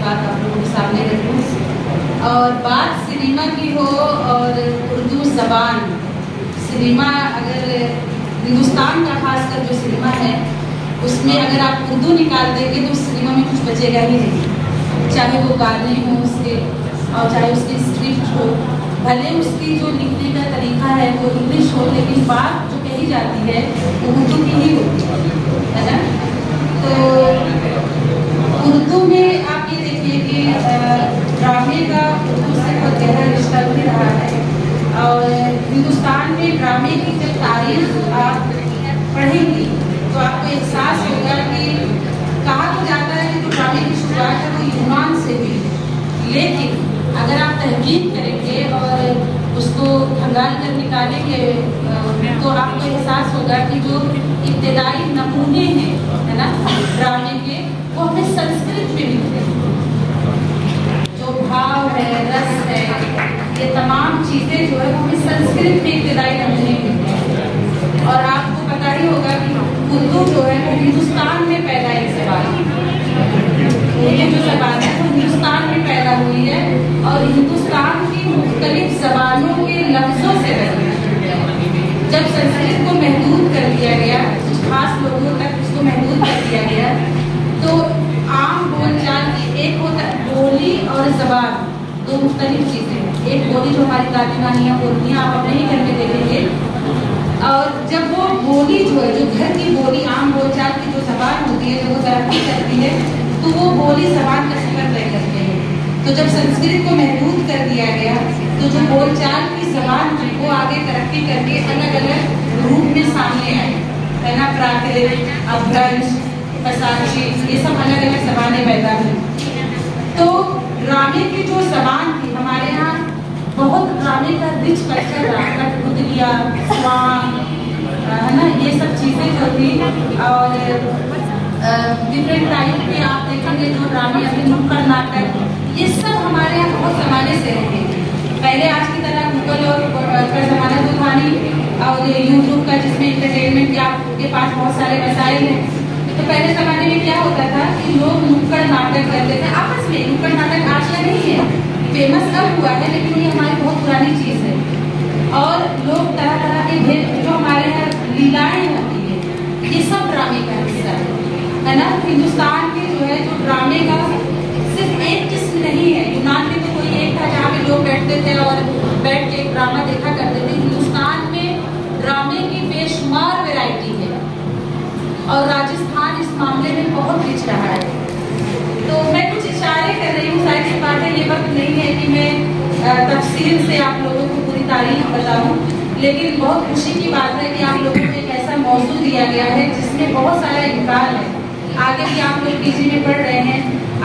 بات آپ لوگوں کے سامنے رکھوں، اور بات سنیما کی ہو اور اردو زبان، سنیما اگر ہندوستان کا خاص کر جو سنیما ہے اس میں اگر آپ اردو نکال دیں گے تو اس سنیما میں کچھ بچے گا ہی نہیں، چاہے وہ گانے ہوں اس کے اور چاہے اس کی اسکرپٹ ہو، بھلے اس کی جو لکھنے کا طریقہ ہے وہ انگلش ہو، لیکن بات جو کہی جاتی ہے وہ اردو کی ہی ہوتی ہے نا۔ تو اردو میں آپ یہ دیکھیے کہ ڈرامے کا اردو سے بہت گہرا رشتہ بھی رہا ہے، اور ہندوستان میں ڈرامے کی جب تاریخ آپ پڑھیں گی تو آپ کو احساس ہوگا کہ کہا تو جاتا ہے کہ جو ڈرامے کی شروعات ہے وہ یونان سے ہوئی، لیکن اگر آپ تحقیق کریں گے اور اس کو کھنگال کر نکالیں گے تو آپ کو احساس ہوگا کہ جو ابتدائی نمونے ہیں ہے نا ڈرامے کے وہ ہمیں سنسکرت میں ملتے ہیں، جو بھاؤ ہے، رس ہے، یہ تمام چیزیں جو ہے وہ ہمیں سنسکرت میں ابتدائی نمونے ملتے ہیں، اور آپ کو پتہ ہی ہوگا کہ اردو جو ہے وہ ہندوستان میں پیدا ایک زبان ہے، یہ جو زبان ہے وہ ہندوستان میں پیدا ہوئی ہے اور ہندوستان کی مختلف زبانوں کے لفظوں سے بنی ہے۔ جب سنسکرت کو محدود کر دیا گیا، کچھ خاص لوگوں تک اس کو محدود کر دیا گیا، تو عام بول چال کی ایک ہوتا ہے بولی اور زبان، دو مختلف چیزیں ہیں۔ ایک بولی جو ہماری دادی نانیاں بولتی ہیں، آپ اپنے ہی گھر میں دیکھیں گے، اور جب وہ بولی جو ہے جو گھر کی بولی عام بول چال کی جو زبان ہوتی ہے جب وہ ترقی کرتی ہے تو وہ بولی زبان کا سفر طے کرتے ہیں۔ تو جب سنسکرت کو محدود کر دیا گیا تو جو بول چال کی زبان تھی وہ آگے ترقی کر کے الگ الگ روپ میں سامنے آئی ہے نا، پراکرت، ابھرنش، پساچی، یہ سب الگ الگ زبانیں پیدا ہوئی۔ تو ڈرامے کی جو زبان تھی ہمارے یہاں بہت ڈرامے کا رچ کلچر رہا، کٹپتلیاں، سوانگ ہے نا، یہ سب چیزیں جو تھی، اور ڈفرینٹ ٹائپ کے آپ دیکھیں گے جو ڈرامے ابھی نکڑ ناٹک، یہ سب ہمارے یہاں بہت زمانے سے رہے ہیں۔ پہلے آج کی طرح گوگل اور کا زمانہ تو تھا نہیں، اور یوٹیوب کا جس میں انٹرٹینمنٹ کے آپ کے پاس بہت سارے وسائل ہیں، تو پہلے زمانے میں کیا ہوتا تھا کہ لوگ نکڑ ناٹک کرتے تھے آپس میں۔ نکڑ ناٹک آج کا نہیں ہے، فیمس اب ہوا ہے، لیکن یہ ہماری بہت پرانی چیز ہے، اور لوگ طرح طرح کے جو ہمارے یہاں لیلائیں ہوتی ہیں یہ سب ڈرامے کا حصہ ہے نا۔ ہندوستان کے جو ہے جو ڈرامے کا صرف ایک قسم نہیں ہے، یونان میں تو کوئی ایک تھا جہاں پہ لوگ بیٹھتے تھے اور بیٹھ کے ایک ڈرامہ دیکھا کرتے تھے۔ ہندوستان میں ڈرامے کی بے شمار ویرائٹی ہے، اور راجستھان اس معاملے میں بہت رچ رہا ہے۔ تو میں کچھ اشارے کر رہی ہوں، ظاہر سی بات ہے یہ وقت نہیں ہے کہ میں تفصیل سے آپ لوگوں کو پوری تاریخ بتاؤں، لیکن بہت خوشی کی بات ہے کہ آپ لوگوں کو ایک ایسا موضوع دیا گیا ہے جس میں بہت سارا امکان ہے۔ آگے بھی آپ لوگ پی جی میں پڑھ رہے ہیں،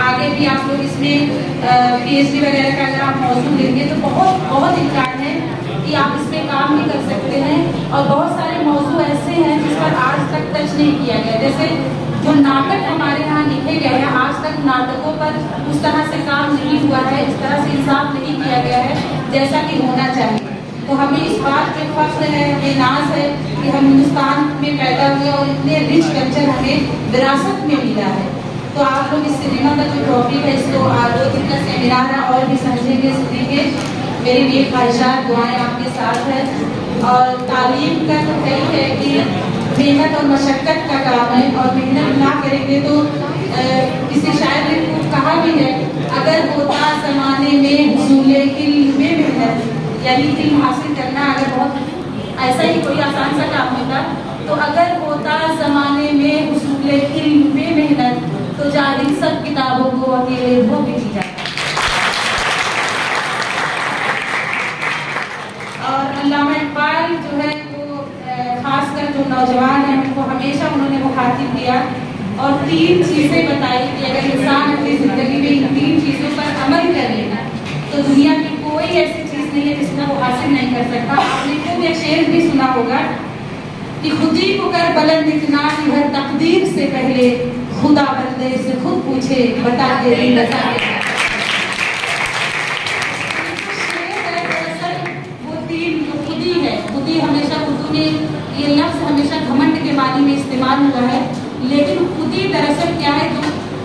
آگے بھی آپ لوگ اس میں پی ایچ ڈی وغیرہ کا اگر آپ موضوع لیں گے تو بہت بہت امکان ہے کہ آپ اس میں کام بھی کر سکتے ہیں، اور بہت سارے موضوع ایسے ہیں جس پر آج تک ٹچ نہیں کیا گیا، جیسے جو ناٹک ہمارے یہاں لکھے گئے ہیں آج تک ناٹکوں پر اس طرح سے کام نہیں ہوا ہے، اس طرح سے انصاف نہیں کیا گیا ہے جیسا کہ ہونا چاہیے۔ تو ہمیں اس بات پہ فخر ہے، یہ ناز ہے کہ ہم ہندوستان میں پیدا ہوئے اور اتنے رچ کلچر ہمیں وراثت میں ملا ہے۔ تو آپ لوگ اس سنیما کا جو ٹاپک ہے اس کو 2 دن کا سیمینار ہے اور بھی سمجھیں گے، سنیں گے۔ میری بھی خواہشات دعائیں آپ کے ساتھ ہیں، اور تعلیم کا تو یہی ہے کہ محنت اور مشقت کا کام ہے، اور محنت نہ کریں گے تو کسی شاعر نے کہا بھی ہے اگر ہوتا زمانے میں حصول علم میں محنت، یعنی علم حاصل کرنا اگر بہت ایسا ہی کوئی آسان سا کام ہوتا تو اگر ہوتا زمانے میں حصول علم میں محنت تو جاہل سب کتابوں کو اکیلے وہ بھی دی جاتا۔ اور علامہ اقبال جو ہے وہ خاص کر جو نوجوان ہیں ان کو ہمیشہ انہوں نے مخاطب کیا اور 3 چیزیں بتائی کہ اگر انسان اپنی زندگی میں ان 3 چیزوں پر عمل کر لینا تو دنیا کی کوئی ایسی چیز نہیں ہے جس کو وہ حاصل نہیں کر سکتا۔ آپ نے خود ایک شعر بھی سنا ہوگا کہ خودی کو کر بلند اتنا کہ ہر تقدیر سے پہلے خدا بندے سے خود پوچھے بتا تیری رضا کیا۔ وہ 3 جو خودی ہے، خودی ہمیشہ اردو میں یہ لفظ ہمیشہ گھمنڈ کے معنی میں استعمال ہوا ہے، لیکن خودی دراصل کیا ہے؟